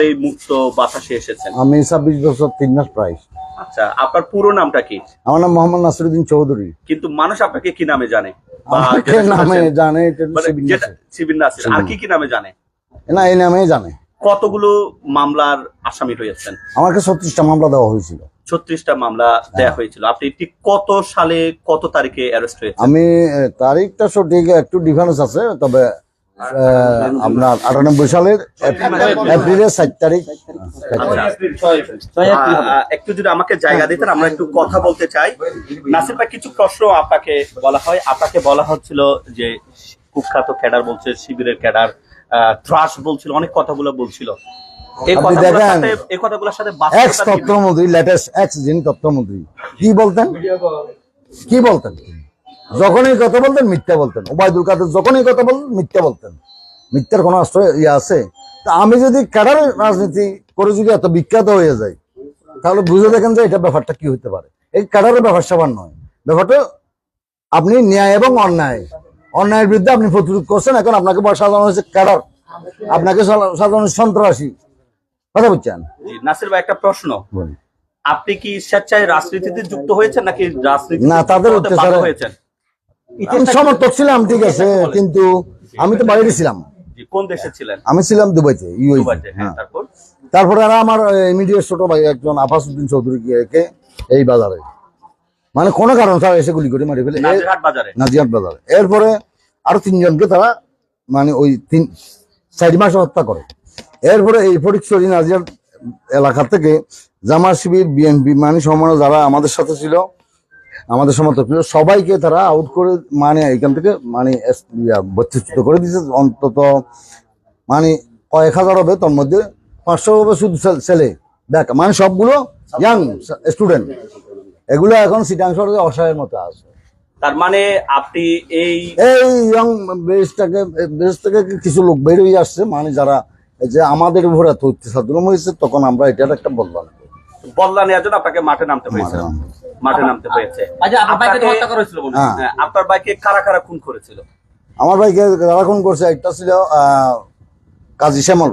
এই মুক্ত বাতাসে এসেছেন? আমি 26 বছর 3 মাস প্রায়। আচ্ছা, আপনার পুরো নামটা কি? আমার নাম মোহাম্মদ নাসিরউদ্দিন চৌধুরী। কিন্তু মানুষ আপনাকে কি নামে জানে? আমাকে নামে জানে শিবির নাসির। আর কি নামে জানে? না, এই নামেই জানে। কতগুলো মামলার আসামি হয়েছেন? আমাকে 36টা মামলা দেওয়া হয়েছিল। 36টা মামলা দেয়া হয়েছিল। আপনি ঠিক কত সালে কত তারিখে অ্যারেস্ট হয়েছেন? আমি তারিখটা সঠিক একটু ডিফারেন্স আছে, তবে আপনার 98 সালের এপ্রিলের 7 তারিখ। একটু যদি আমাকে জায়গা দিতেন, আমরা একটু কথা বলতে চাই। নাসির ভাই, কিছু প্রশ্ন আপনাকে বলা হয়। আপনাকে বলা হচ্ছিল যে কুখ্যাত ক্যাডার বলছে, শিবিরের ক্যাডার, ত্রাস বলছিল, অনেক কথাগুলো বলছিল। এই কথাগুলোর সাথে এক্স তথ্যমন্ত্রী, লেটেস্ট এক্স যিনি তথ্যমন্ত্রী, কি বলতেন? যখনই কথা বলতেন মিথ্যা বলতেন। ওবায়দুল কাদের যখনই কথা বলতেন মিথ্যা বলতেন। মিথ্যার কোনো আশ্রয় আছে? তা আমি যদি ক্যাডার রাজনীতি করে যদি এত বিখ্যাত হয়ে যাই, তাহলে বুঝে দেখেন যে এটা ব্যাপারটা কি হতে পারে। এই ক্যাডারের ব্যাপার স্যাপার নয়, ব্যাপারটা আপনি ন্যায় এবং অন্যায়ের বিরুদ্ধে আপনি প্রতিরোধ করছেন। এখন আপনাকে সাজানো হয়েছে ক্যাডার, আপনাকে সাজানো সন্ত্রাসী। কথা বলছেন? নাসির ভাই, একটা প্রশ্ন, আপনি কি স্বেচ্ছায় রাজনীতিতে যুক্ত হয়েছেন নাকি রাজনীতি না তাদের হয়েছেন? সমর্থক ছিলাম, ঠিক আছে, কিন্তু আমি তো বাইরে ছিলাম। কোন দেশে ছিলেন? আমি ছিলাম দুবাইতে, ইউএইতে। তারপরে আমার ইমিডিয়েট ছোট ভাই একজন আফাসউদ্দিন চৌধুরী কে এই বাজারে, মানে কোনো কারণ ছাড়া এসে গুলি করে মারি ফেলে নাজিরহাট বাজারে। এরপরে আরো 3 জনকে তারা মানে ওই 4 মাসে হত্যা করে। এরপরে এই ফটিকছড়ি নাজিরহাট এলাকা থেকে জামাত শিবির, বিএনপি মানে সমানে যারা আমাদের সাথে ছিল, আমাদের সমর্থক ছিল, সবাইকে তারা আউট করে মানে এখান থেকে মানে বচ্চুত করে দিয়েছে। অন্তত মানে কয়েক হাজার হবে, তার মধ্যে 500 হবে শুধু ছেলে, দেখ মানে সবগুলো ইয়াং স্টুডেন্ট। এগুলো এখন সিটাং শহরে অসহায়ের মতো আছে। তার মানে আপনি এই ইয়ং বেস থেকে কিছু লোক বের হয়ে আসছে, মানে যারা যে আমাদের উপরে এত অত্যাচার হয়েছে, তখন আমরা এটার একটা বদলা নেওয়ার জন্য আপনাকে মাঠে নামতে হয়েছে। আপনার ভাইকে কারা কারা খুন করেছিল? আমার ভাইকে যারা খুন করছে, একটা ছিল কাজী শ্যামল,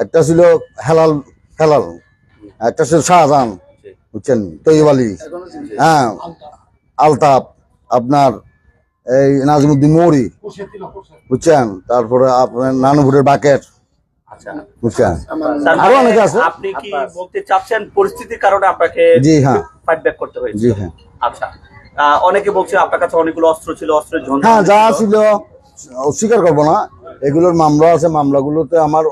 একটা ছিল হেলাল, একটা ছিল শাহজাহান, বুঝছেন, তৈয়ব আলী, হ্যাঁ, আলতাফ, আপনার এই নাজিমুদ্দিন মৌরি, বুঝছেন, তারপরে আপনার নানুপুরের বাকেট, বুঝছেন, আরো অনেকে আছে। আপনি কি বলতে চাচ্ছেন পরিস্থিতির কারণে আপনাকে জি হ্যাঁ ফাইট ব্যাক করতে হয়েছে? জি হ্যাঁ। আচ্ছা, অনেকে বলছে আপনার কাছে অনেকগুলো অস্ত্র ছিল, অস্ত্রের ঝঞ্ঝাট। হ্যাঁ, যা ছিল অস্বীকার করবো না, এগুলোর মামলা আছে। মামলাগুলোতে আমার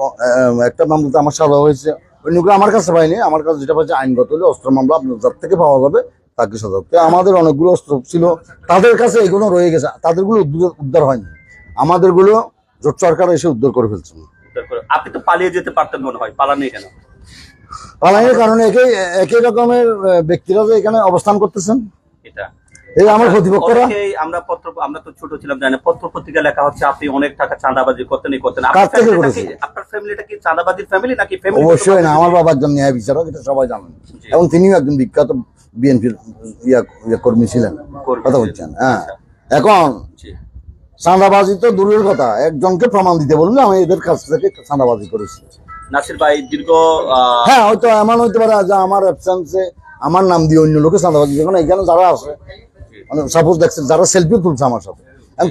একটা মামলাতে আমার সাজা হয়েছে, অন্যগুলো আমার কাছে পাইনি। আমার কাছে যেটা পাচ্ছে আইনগত হলে অস্ত্র মামলা আপনার যার থেকে পাওয়া যাবে তাকে সাজা। আমাদের অনেকগুলো অস্ত্র ছিল, তাদের কাছে এগুলো রয়ে গেছে, তাদেরগুলো উদ্ধার হয়নি। আমাদেরগুলো জোট সরকার এসে উদ্ধার করে ফেলছে। আপনি তো পালিয়ে যেতে পারতেন মনে হয়, পালানি কেন? পালানির কারণে একই রকমের ব্যক্তিরা যে এখানে অবস্থান করতেছেন, এটা এই আমার প্রতিপক্ষরা। আমরা তো ছোট ছিলাম, জানি পত্র পত্রিকা লেখা হচ্ছে আপনি অনেক টাকা চাঁদাবাজি করতেন। আপনার ফ্যামিলিটা কি চাঁদাবাজির ফ্যামিলি নাকি? অবশ্যই না, আমার বাবা একজন ন্যায় বিচারক, এটা সবাই জানেন, এবং তিনিও একজন বিখ্যাত বিএনপির কর্মী ছিলেন। কথা বলছেন? হ্যাঁ। এখন চাঁদাবাজি তো দূরের কথা, একজনকে প্রমাণ দিতে বললে আমি এদের কাছ থেকে চাঁদাবাজি করেছি। নাসির ভাই দীর্ঘ হ্যাঁ, হয়তো এমন হইতে পারে যে আমার অ্যাবসেন্সে আমার নাম দিয়ে অন্য লোকে চাঁদাবাজি, যখন এখানে যারা আছে, মানে সাপোজ দেখছেন যারা সেলফি তুলছে আমার সাথে,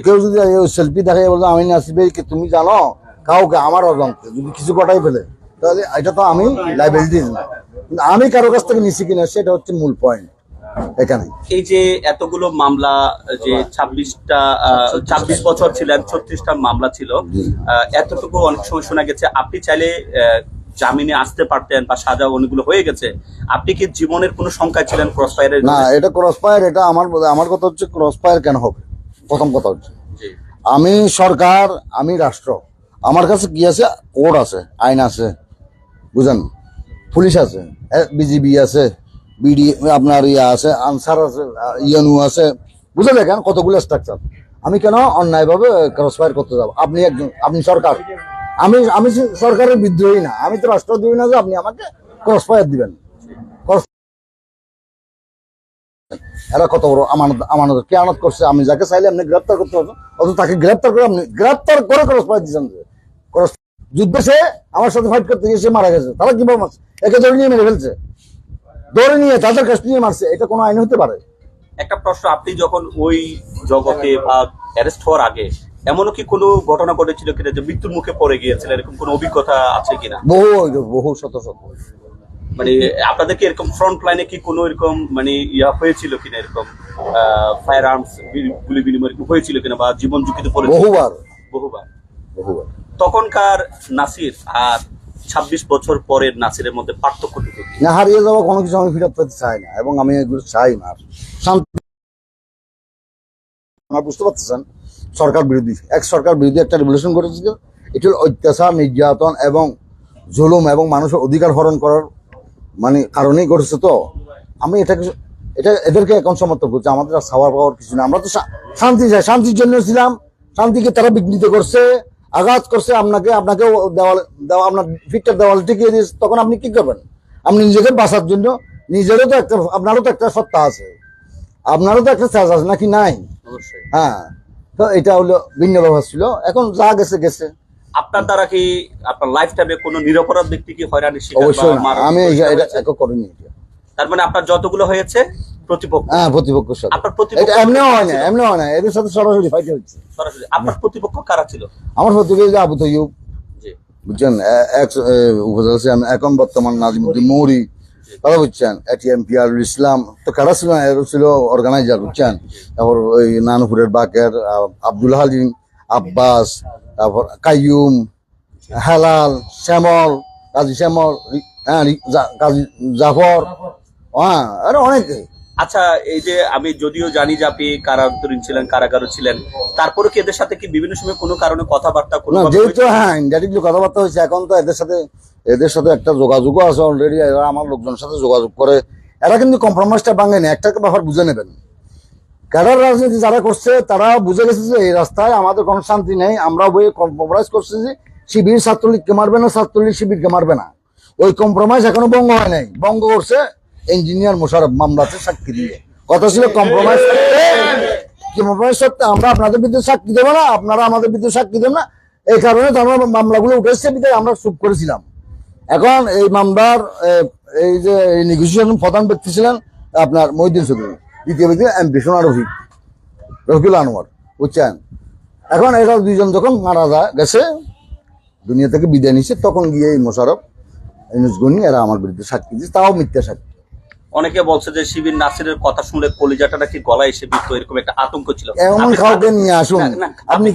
কেউ যদি সেলফি দেখাই বলছে আমি নাসির ভাই তুমি জানো কাউকে আমার অজান্তে যদি কিছু ঘটাই ফেলে, তাহলে এটা তো আমি লাইবিলিটি না। কিন্তু আমি কারো কাছ থেকে নিচ্ছি কিনা সেটা হচ্ছে মূল পয়েন্ট এখানে। এই যে এতগুলো মামলা, যে 26 বছর ছিলেন, 36টা মামলা ছিল, এতটুকু অনেক সময় শোনা গেছে আপনি চাইলে জামিনে আসতে পারতেন বা সাজা অনেকগুলো হয়ে গেছে। আপনি কি জীবনের কোনো সংখ্যায় ছিলেন ক্রসফায়ারের? না, এটা ক্রসফায়ার, এটা আমার কথা হচ্ছে ক্রসফায়ার কেন হবে। প্রথম কথা হচ্ছে আমি সরকার, আমি রাষ্ট্র, আমার কাছে কি আছে, কোড আছে, আইন আছে, বুঝেন, পুলিশ আছে, বিজিবি আছে, বিডি আপনার আছে, আনসার আছে, ইউএনও আছে, বুঝে দেখেন কতগুলো স্ট্রাকচার। আমি কেন অন্যায়ভাবে ক্রসফায়ার করতে যাবো? আপনি সরকার, আমি সরকারের বিদ্রোহী না, আমি তো রাষ্ট্রদ্রোহী না যে আপনি আমাকে ক্রসফায়ার দিবেন। এরা কত বড় আমানত খেয়ানত করছে। আমি যাকে চাইলে আপনি গ্রেপ্তার করতে পারবেন, অথচ তাকে গ্রেপ্তার করে আপনি ক্রসফায়ার দিচ্ছেন। যুদ্ধে সে আমার সাথে ফাইট করতে গিয়ে সে মারা গেছে। তারা কিভাবে মারছে? একে ধরে নিয়ে মেরে ফেলছে, ধরে নিয়ে তাদের কাছ নিয়ে মারছে। এটা কোনো আইন হতে পারে? একটা প্রশ্ন, আপনি যখন ওই জগতে বা অ্যারেস্ট হওয়ার আগে এমনও কি কোনো ঘটনা ঘটেছিল কিনা যে মৃত্যুর মুখে পড়ে গিয়েছিল, এরকম কোনো অভিজ্ঞতা আছে কিনা? বহু শত শত। মানে আপনাদের কি এরকম ফ্রন্ট লাইনে কি কোনো এরকম মানে ইয়া হয়েছিল কিনা, এরকম ফায়ার আর্মস গুলি বিনিময় হয়েছিল কিনা, বা জীবন ঝুঁকিতে পড়ে? বহুবার। তখনকার নাসির আর 26 বছর পরের নাসিরের মধ্যে পার্থক্য কি? না, হারিয়ে যাওয়া কোনো কিছু আমি ফেরত পেতে চাই না, এবং আমি এগুলো চাই না। শান্তি, বুঝতে পারতেছেন, সরকার বিরোধী সরকার বিরোধী একটা রেভলিউশন করেছিল। এটি হল অত্যাচার, নির্যাতন এবং জুলুম এবং মানুষের অধিকার হরণ করার মানে কারণেই করেছে। তো আমি এদেরকে এখন সমর্থন করছি। আমাদের আর ছাওয়ার পাওয়ার কিছু না। আমরা তো শান্তি চাই, শান্তির জন্য ছিলাম। শান্তিকে তারা বিঘ্নিত করছে, আঘাত করছে। আপনাকেও দেওয়া আপনার ফিটটা দেওয়াল টিকিয়ে দিয়েছে। তখন আপনি কি করবেন? আপনি নিজেকে বাঁচার জন্য নিজেরও তো একটা, আপনারও তো একটা সত্তা আছে, আপনারও তো একটা চার্জ আছে নাকি? নাই? হ্যাঁ। তো এটা হলো ভিন্ন ব্যবহার ছিল। এখন যা গেছে গেছে। আপনার দ্বারা কি আপনার লাইফ টাইমে কোনো নিরপরাধ ব্যক্তি কি হয়রানির শিকার? অবশ্যই আমি এটা করিনি। তার মানে আপনার যতগুলো হয়েছে প্রতিপক্ষ? হ্যাঁ, প্রতিপক্ষের সাথে। আপনার প্রতিপক্ষ এমনিও হয় না, এদের সাথে সরাসরি ফাইট হচ্ছে। সরাসরি আপনার প্রতিপক্ষ কারা ছিল? আমার প্রতিপক্ষ আবু তৈয়ব, বুঝছেন, উপজেলা চেয়ারম্যান, এখন বর্তমান নাজিমুদ্দিন মৌরি, কথা বুঝছেন, এটিএম পিয়ারুল ইসলাম। তো কারা ছিল? এর ছিল অর্গানাইজার, বুঝছেন। তারপর ওই নানুপুরের বাকের আব্দুল হালিম, আব্বাস, তারপর কাইয়ুম, হেলাল, শ্যামল, কাজী শ্যামল, কাজী জাফর, হ্যাঁ, আরে অনেকে। আচ্ছা, এই যে আমি যদিও জানি যে আপনি কারান্তরীণ ছিলেন, কারাগারে ছিলেন, তারপরে কি এদের সাথে কি বিভিন্ন সময় কোনো কারণে কথাবার্তা? যেহেতু হ্যাঁ ইনডাইরেক্টলি কথাবার্তা হয়েছে, এখন তো এদের সাথে একটা যোগাযোগও আছে অলরেডি। এরা আমার লোকজনের সাথে যোগাযোগ করে। এরা কিন্তু কম্প্রোমাইজটা ভাঙেনি। একটা ব্যাপার বুঝে নেবেন, ক্যাডার রাজনীতি যারা করছে তারা বুঝে গেছে যে এই রাস্তায় আমাদের কোনো শান্তি নেই। আমরা বই কম্প্রোমাইজ করছি যে শিবির ছাত্রলীগকে মারবে না, ছাত্রলীগ শিবিরকে মারবে না। ওই কম্প্রোমাইজ এখনো ভঙ্গ হয় নাই। ভঙ্গ করছে ইঞ্জিনিয়ার মোশাররফ মামলাতে সাক্ষী দিয়ে। কথা ছিল কম্প্রোমাইজ সত্ত্বে আমরা আপনাদের বিরুদ্ধে সাক্ষী দেবো না, আপনারা আমাদের বিরুদ্ধে সাক্ষী দেবেন না। এই কারণে আমরা মামলাগুলো উঠেছে, বিধায় আমরা চুপ করেছিলাম। এখন এই মামলার এই যে নেগোসিয়েশন প্রধান ব্যক্তি ছিলেন আপনার মহিউদ্দিন চৌধুরী, দ্বিতীয় ব্যক্তি এমপি সোনা রফিকুল আনোয়ার, বুঝছেন। এখন এরা দুইজন যখন মারা গেছে, দুনিয়া থেকে বিদায় নিচ্ছে, তখন গিয়ে এই মোশাররফ, ইউনুসগনি এরা আমার বিরুদ্ধে সাক্ষী দিচ্ছে, তাও মিথ্যা সাক্ষী। অনেকে বলছে যে শিবির নাসিরের কথা শুনলে কলিজাটা নাকি গলায় এসে বিদ্ধ, এরকম একটা আতঙ্ক ছিল। এমন কাউকে নিয়ে আসুন আপনি,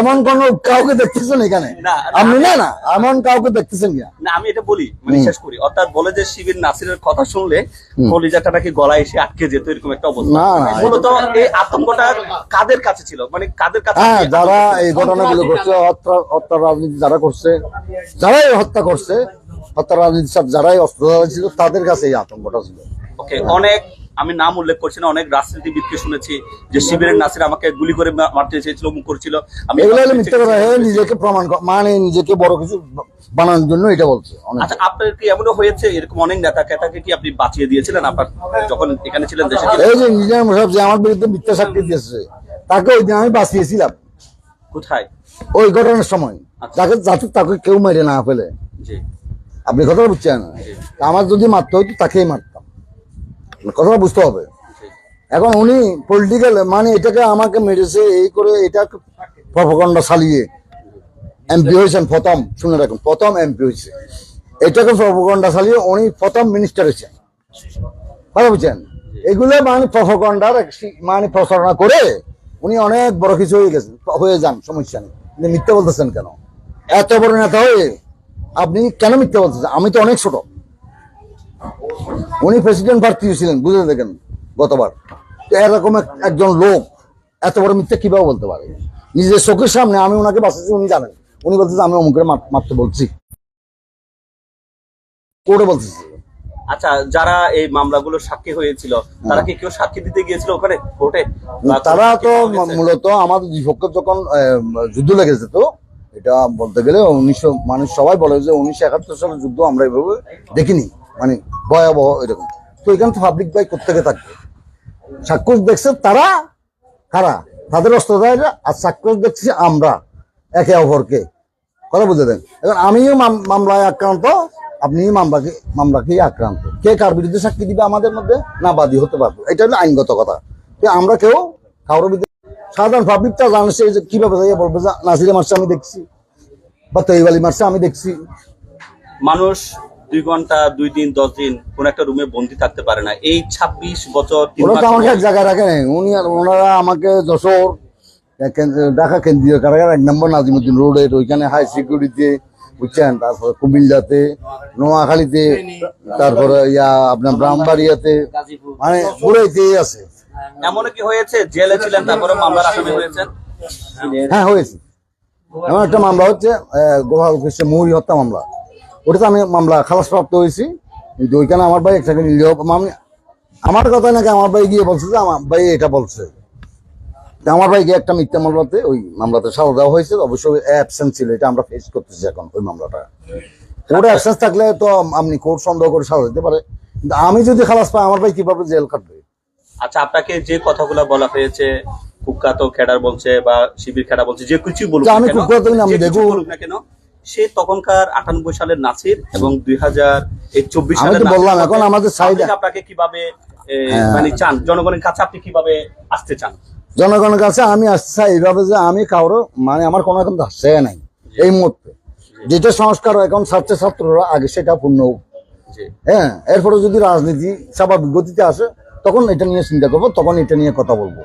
এমন কোন কাউকে দেখতেছেন এখানে? আপনি না এমন কাউকে দেখতেছেন কিনা? না, আমি এটা বলি, মানে শেষ করি। অর্থাৎ বলে যে শিবির নাসিরের কথা শুনলে কলিজাটা নাকি গলায় এসে আটকে যেত, এরকম একটা অবস্থা। মূলত এই আতঙ্কটা কাদের কাছে ছিল, মানে কাদের কাছে? হ্যাঁ, যারা এই ঘটনাগুলো করছে, হত্যা রাজনীতি যারা করছে, যারাই হত্যা করছে, হত্যা রাজনীতি যারাই অস্ত্রধারী ছিল, তাদের কাছে এই আতঙ্কটা ছিল। ওকে, অনেক আমি নাম উল্লেখ করছি না, অনেক রাজনীতিবিদকে শুনেছি যে শিবিরের নাসির আমাকে গুলি করে মারতে চেয়েছিল, মুখ করেছিল। আমি এগুলো মিথ্যা কথা, নিজেকে প্রমাণ মানে নিজেকে বড় কিছু বানানোর জন্য এটা বলছে। আচ্ছা, আপনার কি এমনও হয়েছে এরকম অনেক নেতা কেতাকে কি আপনি বাঁচিয়ে দিয়েছিলেন আপনার যখন এখানে ছিলেন দেশে? এই যে ইঞ্জিনিয়ার মোশাররফ যে আমার বিরুদ্ধে মিথ্যা সাক্ষী দিয়েছে, তাকে ওই দিন আমি বাঁচিয়েছিলাম। কোথায়? ওই ঘটনার সময়। যাতে তাকে কেউ মেরে না ফেলে। আপনি কথা বুঝছেন? আমার যদি মারতে হইতো তাকেই মারতাম, কথাটা বুঝতে হবে। এখন উনি পলিটিক্যাল মানে এটাকে আমাকে মেরেছে এই করে, এটা প্রপাগান্ডা চালিয়ে এমপি হয়েছেন প্রথম, শুনে রাখুন, প্রথম এমপি হয়েছে। এটাকে প্রপাগান্ডা চালিয়ে উনি প্রথম মিনিস্টার হয়েছেন, কথা বুঝছেন। এগুলো মানে প্রপাগান্ডার মানে প্রচারণা করে উনি অনেক বড় কিছু হয়ে যান, সমস্যা নেই। মিথ্যা বলতেছেন কেন? এত বড় নেতা হয়ে আপনি কেন মিথ্যা বলতেছেন? আমি তো অনেক ছোট। উনি প্রেসিডেন্ট প্রার্থী ছিলেন, বুঝে দেখেন গতবার। তো এরকম একজন লোক এত বড় মিথ্যা কিভাবে বলতে পারে? নিজের চোখের সামনে আমি ওনাকে বাঁচাচ্ছি, উনি জানেন। উনি বলতেছে আমি অমুকের মারতে বলছি, কোর্টে বলতেছি। আচ্ছা, যারা এই মামলাগুলো সাক্ষী হয়েছিল তারা কি কেউ সাক্ষী দিতে গিয়েছিল ওখানে কোর্টে? তারা তো মূলত আমাদের বিপক্ষে যখন যুদ্ধ লেগেছে, তো এটা বলতে গেলে 1900 মানুষ সবাই বলে যে 1971 সালের যুদ্ধ আমরা এইভাবে দেখিনি, মানে ভয়াবহ এরকম। তো এখানে তো পাবলিক বাই কোত্থেকে থাকবে? সাক্ষ্য দেখছে তারা কারা? তাদের অস্ত্রধারীরা। আর সাক্ষ্য দেখছি আমরা একে অপরকে। কথা বুঝে দেন। এখন আমিও মামলায় আক্রান্ত, আপনিও মামলাকেই আক্রান্ত। কে কার বিরুদ্ধে সাক্ষী দিবে আমাদের মধ্যে? না বাদী হতে পারবো, এটা হলো আইনগত কথা। আমরা কেউ কারোর বিরুদ্ধে, সাধারণ পাবলিকটা জানছে যে কিভাবে যাইয়া বলবে যে নাসিরে মারছে আমি দেখছি, বা তৈব আলী মারছে আমি দেখছি। মানুষ 2 ঘন্টা 2 দিন 10 দিন কোন একটা রুমে বন্দি থাকতে পারে না। এই 26 বছর ওরা তো আমাকে এক জায়গায় রাখে নাই। ওনারা আমাকে যশোর ঢাকা কেন্দ্রীয় কারাগার 1 নম্বর নাজিমুদ্দিন রোডের ওইখানে হাই সিকিউরিটি, বুঝছেন, তারপরে কুমিল্লাতে, নোয়াখালীতে, তারপরে আপনার ব্রাহ্মণবাড়িয়াতে, মানে পুরোইতেই আছে। এমন কি হয়েছে জেলে ছিলেন তারপরে মামলার আসামি হয়েছেন? হ্যাঁ হয়েছে। এমন একটা মামলা হচ্ছে গোপাল কৃষ্ণ মৌরি হত্যা মামলা, ওটাতে আমি মামলা খালাস প্রাপ্ত হয়েছি। কিন্তু ওইখানে আমার ভাই একটা আমার কথা নাকি আমার ভাই গিয়ে বলছে যে আমার ভাই এটা বলছে, আমার ভাইকে একটা মিথ্যা মামলাতে ওই মামলাতে সাজা দেওয়া হয়েছে। অবশ্যই অ্যাবসেন্স ছিল, এটা আমরা ফেস করতেছি এখন। ওই মামলাটা কোর্টে অ্যাবসেন্স থাকলে তো আপনি কোর্ট সন্দেহ করে সাজা দিতে পারে, কিন্তু আমি যদি খালাস পাই আমার ভাই কিভাবে জেল কাটবে? আচ্ছা, আপনাকে যে কথাগুলো বলা হয়েছে, কুখ্যাত ক্যাডার বলছে বা শিবির ক্যাডার বলছে, যে কিছু বলুক আমি কুখ্যাত আমি দেখবো না কেন, সে তখনকার 98 সালের নাসির এবং 2024 আমি সালের তো বললাম এখন আমাদের সাইড। আপনাকে কিভাবে মানে চান, জনগণের কাছে আপনি কিভাবে আসতে চান? জনগণের কাছে আমি আসতে চাই এইভাবে যে আমি কারো মানে আমার কোনো এখন ধারসে নাই এই মুহূর্তে। যেটা সংস্কার এখন ছাত্ররা আগে সেটা পূর্ণ হোক। হ্যাঁ, এরপরে যদি রাজনীতি স্বাভাবিক গতিতে আসে তখন এটা নিয়ে চিন্তা করবো, তখন এটা নিয়ে কথা বলবো।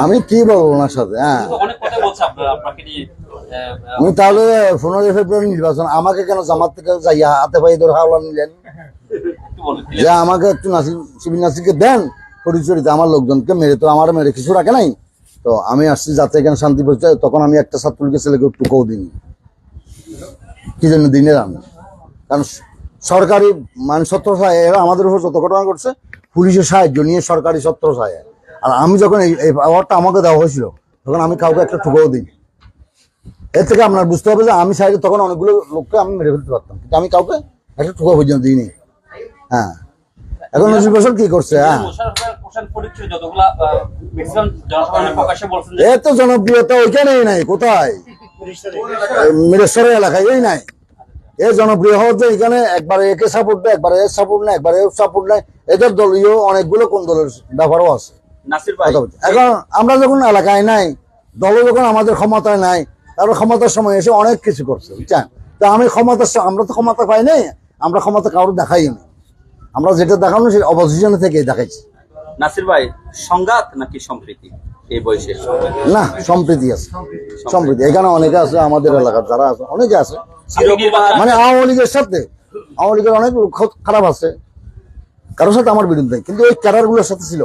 আমি কি বলবো ওনার সাথে? হ্যাঁ, আমি তাহলে 15 ফেব্রুয়ারি নির্বাচন আমাকে কেন জামাত থেকে যাইয়া হাতে পায়ে ধরে হাওলা নিলেন যে আমাকে একটু শিবির নাসিরকে দেন পরিচরিত, আমার লোকজনকে মেরে তো আমার মেরে কিছু রাখে নাই। তো আমি আসছি যাতে এখানে শান্তি পরিচয়, তখন আমি একটা ছাত্রলীগের ছেলেকে টুকাও দিইনি। কি জন্য দিনে আমি? কারণ সরকারি মানে ছত্র ছায় এরা আমাদের উপর যত ঘটনা করছে, পুলিশের সাহায্য নিয়ে সরকারি ছত্র ছায়। আর আমি যখন এই অ্যাওয়ার্ডটা আমাকে দেওয়া হয়েছিল তখন আমি কাউকে একটা টুকাও দিই। এর থেকে আপনার বুঝতে হবে যে আমি চাইলে তখন অনেকগুলো লোককে আমি মেরে ফেলতে পারতাম, কিন্তু আমি কাউকে একটা টুকা পর্যন্ত দিইনি। হ্যাঁ, এখন নজির বছর কি করছে? হ্যাঁ, এত জনপ্রিয়তা ওইখানেই নাই, কোথায়? মিরেশ্বরের এলাকায় এই নাই। এ জনপ্রিয় হওয়ার যে এখানে একবারে একে সাপোর্ট দেয়, একবারে এর সাপোর্ট নেয়, একবারে এর সাপোর্ট নেয়। এদের দলীয় অনেকগুলো কোন দলের ব্যাপারও আছে। এখন আমরা যখন এলাকায় নাই, দল যখন আমাদের ক্ষমতায় নাই, তারপর ক্ষমতার সময় এসে অনেক কিছু করছে, বুঝছেন। তো আমি আমরা তো ক্ষমতা পাই নাই, আমরা ক্ষমতা কারোর দেখাই নি। আমরা যেটা দেখানো সেই অপোজিশন থেকে দেখাইছি। নাসির ভাই, সংঘাত নাকি সম্প্রীতি এই বয়সে? না, সম্প্রীতি আছে, সম্প্রীতি। এখানে অনেকে আছে, আমাদের এলাকার যারা আছে অনেকে আছে, মানে আওয়ামী লীগের সাথে, আওয়ামী লীগের অনেক খারাপ আছে, কারোর সাথে আমার বিরুদ্ধে, কিন্তু ওই ক্যাডারগুলোর সাথে ছিল,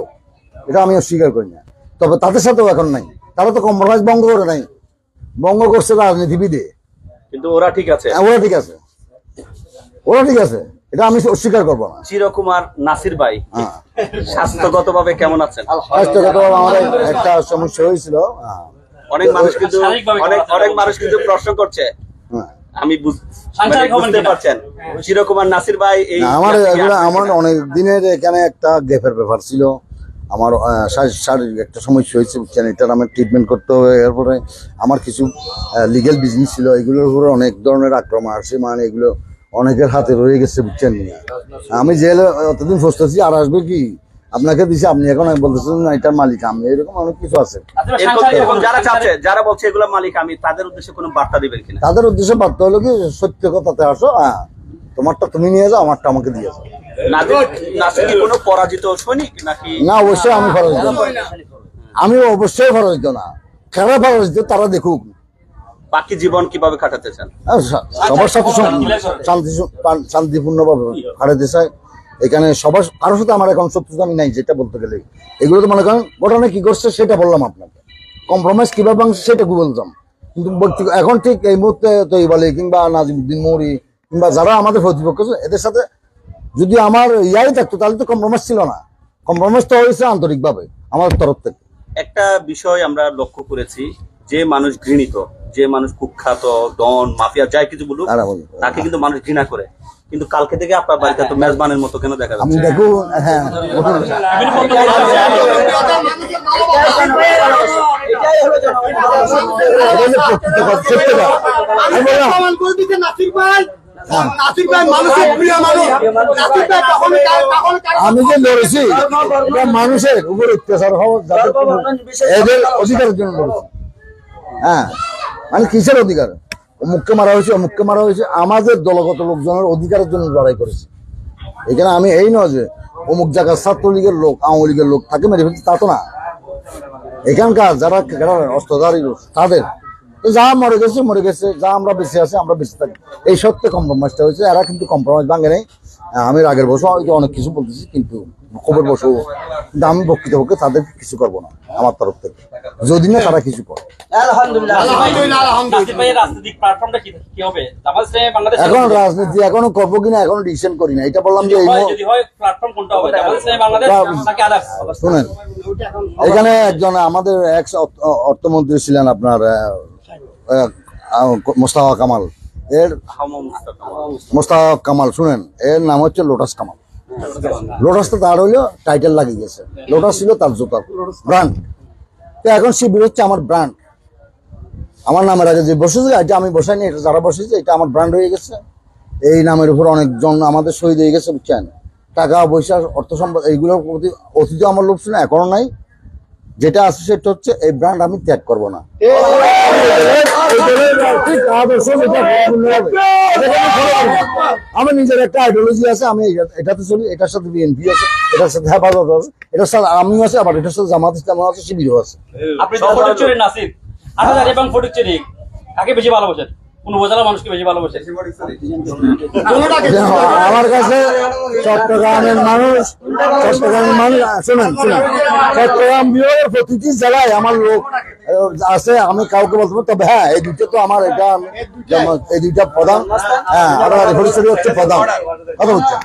এটা আমি অস্বীকার করি না। তবে তাদের সাথেও এখন নাই, তারা তো কম্প্রোমাইজ ভঙ্গ করে নাই, ভঙ্গ করছে রাজনীতিবিদে। কিন্তু ওরা ঠিক আছে, ওরা ঠিক আছে, ওরা ঠিক আছে, এটা আমি অস্বীকার করবো না। চিরকুমার নাসির ভাই স্বাস্থ্যগতভাবে কেমন আছেন? স্বাস্থ্যগতভাবে আমার একটা সমস্যা হয়েছিল। অনেক মানুষ কিন্তু প্রশ্ন করছে, আমি বুঝতে পারছেন চিরকুমার নাসির ভাই এই আমার অনেক দিনের এখানে একটা গ্যাপের ব্যাপার ছিল। আমার শারীরিক একটা সমস্যা হয়েছে, বুঝছেন, এটার আমার ট্রিটমেন্ট করতে হবে। এরপরে আমার কিছু লিগেল বিজনেস ছিল, এগুলোর উপরে অনেক ধরনের আক্রমণ আসছে, মানে এগুলো অনেকের হাতে রয়ে গেছে, বুঝছেন। আমি জেলে অতদিন ফসতেছি, আর আসবে কি আপনাকে দিছি, আপনি এখন বলতেছেন না এটার মালিক আমি, এরকম অনেক কিছু আছে। যারা বলছে এগুলো মালিক আমি, তাদের উদ্দেশ্যে কোনো বার্তা দিবেন কিনা? তাদের উদ্দেশ্যে বার্তা হলো কি, সত্য কথাতে আসো, হ্যাঁ, তোমারটা তুমি নিয়ে যাও, আমারটা আমাকে দিয়ে যাও। নাসির কি কোনো পরাজিত সৈনিক নাকি? না, অবশ্যই আমি পরাজিত না, আমি অবশ্যই পরাজিত না। কারা পরাজিত তারা দেখুক। বাকি জীবন কিভাবে কাটাতে চান? সবার সাথে শান্তিপূর্ণ ভাবে কাটাতে চাই। এখানে সবার কারোর সাথে আমার এখন শত্রুতা আমি নাই, যেটা বলতে গেলে এগুলো তো মনে করেন ঘটনা কি করছে সেটা বললাম আপনাকে, কম্প্রোমাইজ কিভাবে ভাঙছে সেটা বলতাম। কিন্তু এখন ঠিক এই মুহূর্তে তৈব আলী কিংবা নাজিমুদ্দিন মৌরি কিংবা যারা আমাদের প্রতিপক্ষ এদের সাথে যদি আমার ইয়াই থাকতো তাহলে তো কম্প্রোমাইজ ছিল না। কম্প্রোমাইজ তো হয়েছে আন্তরিকভাবে আমাদের তরফ থেকে। একটা বিষয় আমরা লক্ষ্য করেছি, যে মানুষ ঘৃণিত যে মানুষ কুখ্যাত ডন মাফিয়া যাই কিছু বলুক তাকে কিন্তু মানুষ ঘৃণা করে, কিন্তু কালকে থেকে আপনার বাড়িতে তো মেজবানের মতো কেন দেখা আমি যাচ্ছে? দেখুন, হ্যাঁ আমি যে লড়েছি এটা মানুষের উপর অত্যাচার হওয়া এদের অধিকারের জন্য লড়েছি। হ্যাঁ, মানে কিসের অধিকার? অমুককে মারা হয়েছে, অমুককে মারা হয়েছে, আমাদের দলগত লোকজনের অধিকারের জন্য লড়াই করেছি। এখানে আমি এই নয় যে অমুক জায়গার ছাত্রলীগের লোক আওয়ামী লীগের লোক তাকে মেরে ফেলছে, তা তো না। এখানকার যারা অস্ত্রধারী লোক তাদের যা মরে গেছে, যা আমরা বেঁচে আছি আমরা বেঁচে থাকি, এই সত্যি কম্প্রোমাইজটা হয়েছে। এরা কিন্তু কম্প্রোমাইজ ভাঙে নেই। আমি আগের বছর হয়তো অনেক কিছু বলতেছি, কিন্তু খবর বসবো, কিন্তু আমি প্রকৃতপক্ষে তাদেরকে কিছু করবো না আমার তরফ থেকে, যদি না তারা কিছু করে। এখন রাজনীতি এখনো করবো কিনা এখনো ডিসিশন করি না, এটা বললাম যে শুনেন, এখানে একজন আমাদের এক্স অর্থমন্ত্রী ছিলেন আপনার মোস্তাফা কামাল, মোস্তাফা কামাল শুনেন, এর নাম হচ্ছে লোটাস কামাল। লোটাসটা তার হইলো টাইটেল লাগিয়ে গেছে, লোটাস ছিল তার জুতার ব্র্যান্ড। তো এখন শিবির হচ্ছে আমার ব্র্যান্ড, আমার নামের আগে যে বসেছে এটা আমি বসাইনি, এটা যারা বসেছে এটা আমার ব্র্যান্ড হয়ে গেছে। এই নামের উপর অনেকজন আমাদের শহীদ হয়ে গেছে, বুঝছেন? টাকা পয়সা অর্থ সম্পদ এইগুলোর প্রতি অতীতে আমার লোভ ছিল, এখনো নাই। যেটা আছে সেটা হচ্ছে এই ব্র্যান্ড আমি ত্যাগ করবো না। আমার নিজের একটা আইডিওলজি আছে, আমি এটাতে চলি, এটার সাথে বিএনপি আছে, এটার সাথে হেফাজত আছে, এটার সাথে আমিও আছে, আবার এটার সাথে জামাত ইসলাম আছে, শিবিরও আছে। আপনি তো ফটিকছড়ি নাসির, আপনাদের এবং ফটিকছড়ি কাকে বেশি ভালোবাসেন? কোন উপজেলার মানুষকে বেশি ভালোবাসেন? আমার কাছে চট্টগ্রামের মানুষ শুনেন, চট্টগ্রাম বিভাগের প্রতিটি জেলায় আমার লোক আছে, আমি কাউকে বলতে পারি। তবে হ্যাঁ, এই দুটো তো আমার, এটা এই দুইটা প্রধান। হ্যাঁ, আর ফটিকছড়ি হচ্ছে প্রধান, কথা বলছেন।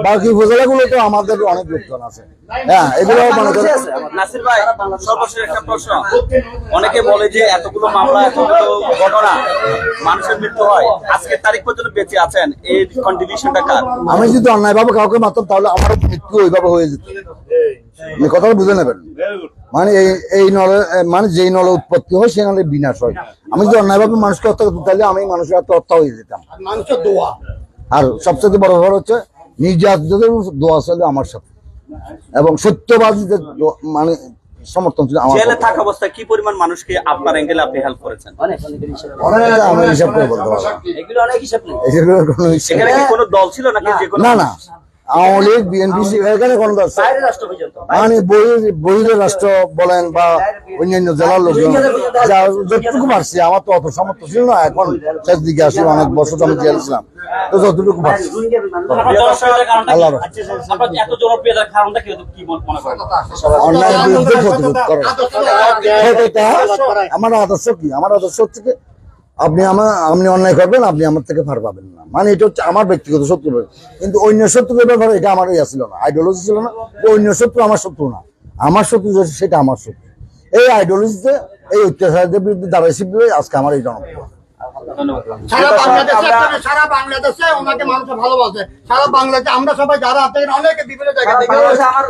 বাকি উপজেলাগুলো তো আমাদের অনেক লোকজন আছে। হ্যাঁ, এগুলো মনে করেন। নাসির ভাই, সর্বশেষ একটা প্রশ্ন। অনেকে বলে যে এতগুলো মামলা, এতগুলো ঘটনা, মানুষের মৃত্যু হয়, আজকের তারিখ পর্যন্ত বেঁচে আছেন, এই কন্ট্রিবিউশনটা কার? আমি যদি অন্যায়ভাবে কাউকে মারতাম তাহলে আমার মৃত্যু ওইভাবে হয়ে যেত। আপনি কথাটা বুঝে নেবেন। মানে এই নলে, মানে যেই নলে উৎপত্তি হয় সেই নলে বিনাশ হয়। আমি যদি অন্যায়ভাবে মানুষকে হত্যা করতাম তাহলে আমি মানুষের আত্মহত্যা হয়ে যেতাম। আর সবচেয়ে বড় ব্যাপার হচ্ছে নির্যাতিতদের দোয়া ছিল আমার সাথে, এবং সত্যবাদীদের মানে সমর্থন ছিল আমার। জেলে থাকা অবস্থায় কি পরিমাণ মানুষকে আপনার অ্যাঙ্গেলে আপনি হেল্প করেছেন? অনেক, আমি হিসাব করে বলতে পারবো। এগুলোর কোনো হিসাব এখানে কি কোনো দল ছিল নাকি যে কোনো? না, আওয়ামী লীগ, বিএনপি, এখানে কোনো দল, মানে বহিরের রাষ্ট্র বলেন বা অন্যান্য জেলার লোকজন যতটুকু পারছি, আমার তো অত সামর্থ্য ছিল না। এখন শেষ দিকে আসি, অনেক বছর আমি জেল ছিলাম, তো যতটুকু পারছি। অন্যায়ের বিরুদ্ধে প্রতিরোধ করে আমার আদর্শ কি? আমার আদর্শ হচ্ছে কি, আপনি অন্যায় করবেন, আপনি আমার থেকে ফার পাবেন না। মানে এটা হচ্ছে আমার ব্যক্তিগত শত্রু, কিন্তু অন্য শত্রুর ব্যাপারে এটা আমার ইয়া ছিল না, আইডিওলজি ছিল না। অন্য শত্রু আমার শত্রু না, আমার শত্রু সেটা আমার শত্রু। এই আইডিওলজিতে, এই অত্যাচারীদের বিরুদ্ধে দাঁড়াইছি বলে আজকে আমার এই জনপ্রিয়। সারা বাংলাদেশে ওনাকে মানুষ ভালোবাসে, সারা বাংলাদেশে আমরা সবাই যারা আছে অনেকে বিভিন্ন জায়গা থেকে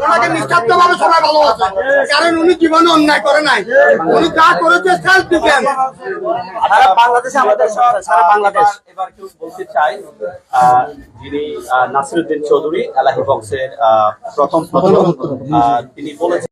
ওনাকে নিঃস্বার্থ ভাবে সবাই ভালোবাসে, কারণ উনি জীবনে অন্যায় করে নাই, উনি যা করেছে সেলফ ডিফেন্স। সারা বাংলাদেশে আমাদের সারা বাংলাদেশ এবার কেউ বলতে চাই, যিনি নাসিরউদ্দিন চৌধুরী এলাহি বক্সের প্রথম তিনি বলেছেন